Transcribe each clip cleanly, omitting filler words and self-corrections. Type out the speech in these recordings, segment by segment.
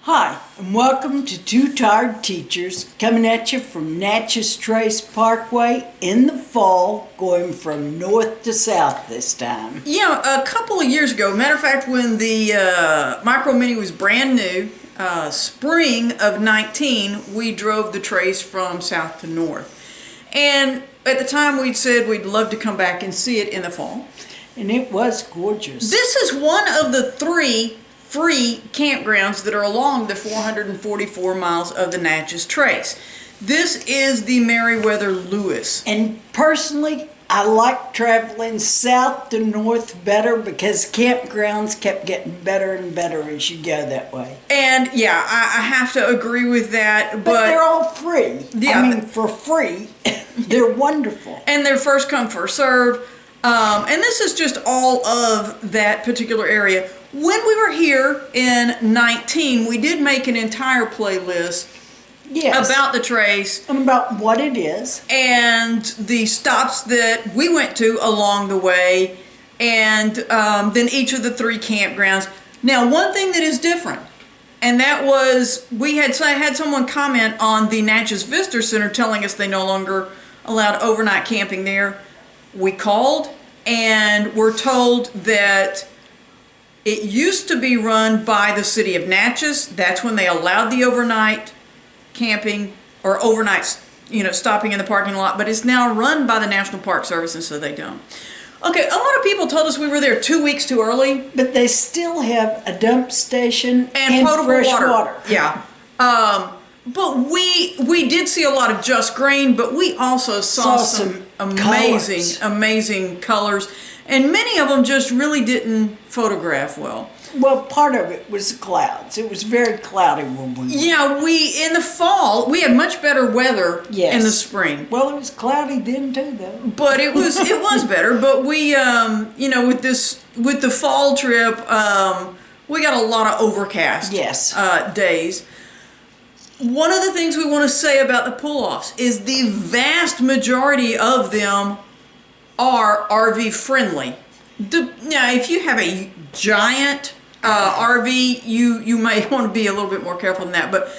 Hi, and welcome to Two Tired Teachers, coming at you from Natchez Trace Parkway in the fall, going from north to south this time. Yeah, a couple of years ago, matter of fact, when the Micro Mini was brand new, spring of 19, we drove the Trace from south to north. And at the time we'd said we'd love to come back and see it in the fall. And it was gorgeous. This is one of the 3 free campgrounds that are along the 444 miles of the Natchez Trace. This is the Meriwether Lewis. And personally, I like traveling south to north better because campgrounds kept getting better and better as you go that way. And yeah, I have to agree with that. But they're all free. Yeah, I mean, for free, they're wonderful. And they're first come, first served. And this is just all of that particular area. When we were here in 19, we did make an entire playlist about the Trace. And about what it is. And the stops that we went to along the way. And then each of the 3 campgrounds. Now, one thing that is different, and that was we had someone comment on the Natchez Visitor Center telling us they no longer allowed overnight camping there. We called and were told that it used to be run by the city of Natchez. That's when they allowed the overnight camping or overnight, stopping in the parking lot. But it's now run by the National Park Service, and so they don't. Okay, a lot of people told us we were there 2 weeks too early. But they still have a dump station and potable fresh water. Yeah. But we did see a lot of just grain, but we also saw some amazing colors. And many of them just really didn't photograph well. Well, part of it was the clouds. It was very cloudy when we went. Yeah, in the fall, we had much better weather in the spring. Well, it was cloudy then too, though. But it was better. But we, with the fall trip, we got a lot of overcast days. One of the things we want to say about the pull-offs is the vast majority of them are RV friendly. Now, if you have a giant RV, you may want to be a little bit more careful than that. But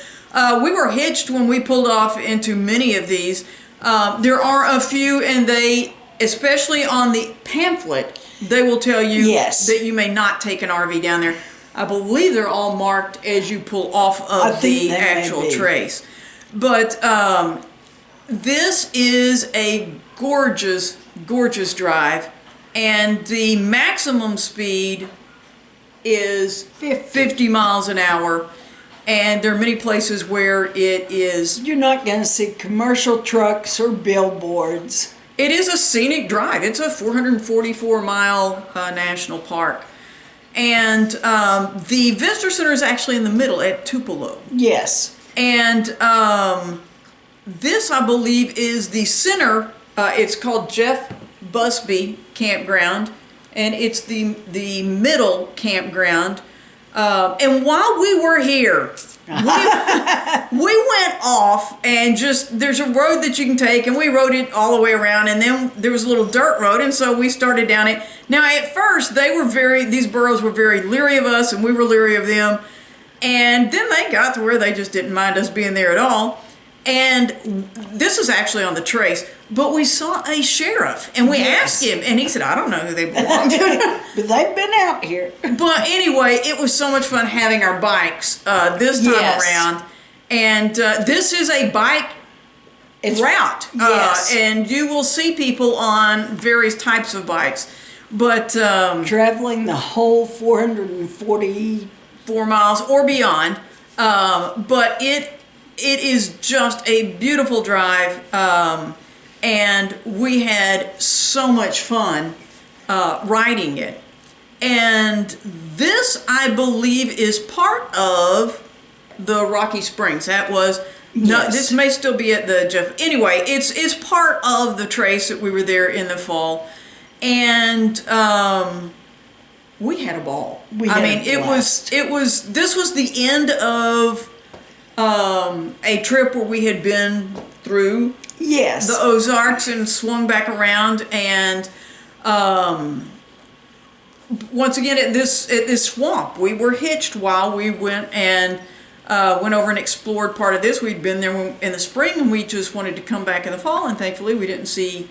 we were hitched when we pulled off into many of these. There are a few, and they, especially on the pamphlet, they will tell you that you may not take an RV down there. I believe they're all marked as you pull off of the actual Trace. But this is a gorgeous drive, and the maximum speed is 50 miles an hour, and there are many places where it is... You're not going to see commercial trucks or billboards. It is a scenic drive. It's a 444-mile national park. And the visitor center is actually in the middle at Tupelo. Yes. And this, I believe, is the center. It's called Jeff Busby Campground, and it's the middle campground. And while we were here, we went off and there's a road that you can take, and we rode it all the way around, and then there was a little dirt road, and so we started down it. Now, at first, these burros were very leery of us, and we were leery of them, and then they got to where they just didn't mind us being there at all. And this is actually on the Trace, but we saw a sheriff, and we asked him, and he said, I don't know who they belong to. But they've been out here. But anyway, it was so much fun having our bikes this time around. And this is a bike route. And you will see people on various types of bikes. But traveling the whole 444 miles or beyond. But it is just a beautiful drive, and we had so much fun riding it. And this, I believe, is part of the Rocky Springs. That was this may still be at the Jeff. Anyway, it's part of the Trace that we were there in the fall, and we had a ball. This was the end of a trip where we had been through the Ozarks and swung back around, and once again at this swamp we were hitched while we went and went over and explored part of this. We'd been there in the spring, and we just wanted to come back in the fall, and thankfully we didn't see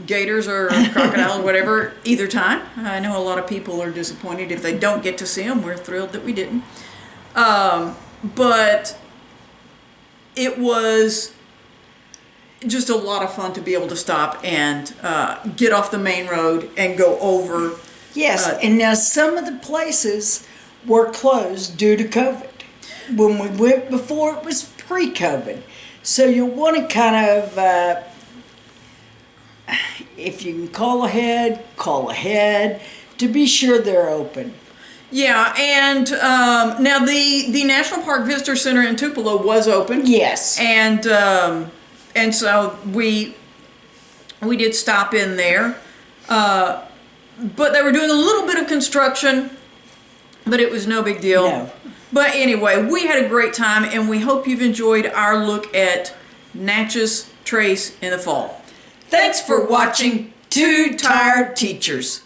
gators or crocodiles or whatever either time. I know a lot of people are disappointed if they don't get to see them. We're thrilled that we didn't. But it was just a lot of fun to be able to stop and get off the main road and go over. Yes, and now some of the places were closed due to COVID. When we went before, it was pre-COVID. So you'll want to kind of, if you can call ahead to be sure they're open. Yeah, and now the National Park Visitor Center in Tupelo was open. Yes. And so we did stop in there. But they were doing a little bit of construction, but it was no big deal. No. But anyway, we had a great time, and we hope you've enjoyed our look at Natchez Trace in the fall. Thanks for watching Two Tired Teachers.